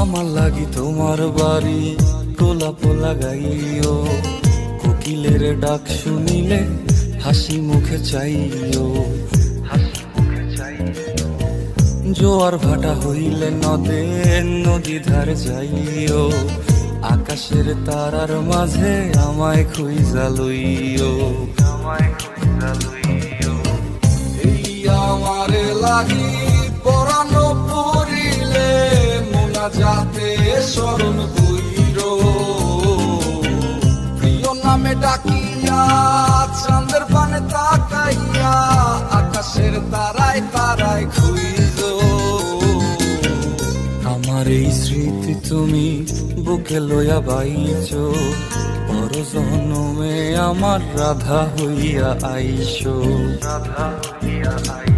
আমার লাগি তোমার বাড়ি গোলাপ লাগাইও, কোকিলের ডাক শুনিলে হাসি মুখে চাইও, জোয়ার ভাটা হইলে নদে নদী ধারে যাইও, আকাশের তারার মাঝে আমায় খুঁজা লইও, এই আমারে লাগি পরানো পড়িলে মোনাজাতে স্মরণ কইরো, প্রিয় নামে ডাকিয়া চাঁদের পানে তাকাইয়া আকাশের তারায় তারায় খুঁজো। আমার এই স্মৃতি তুমি বুকে লইয়া বাইছো, পর জন্মে আমার রাধা হইয়া আইসো, রাধা হইয়া আইসো।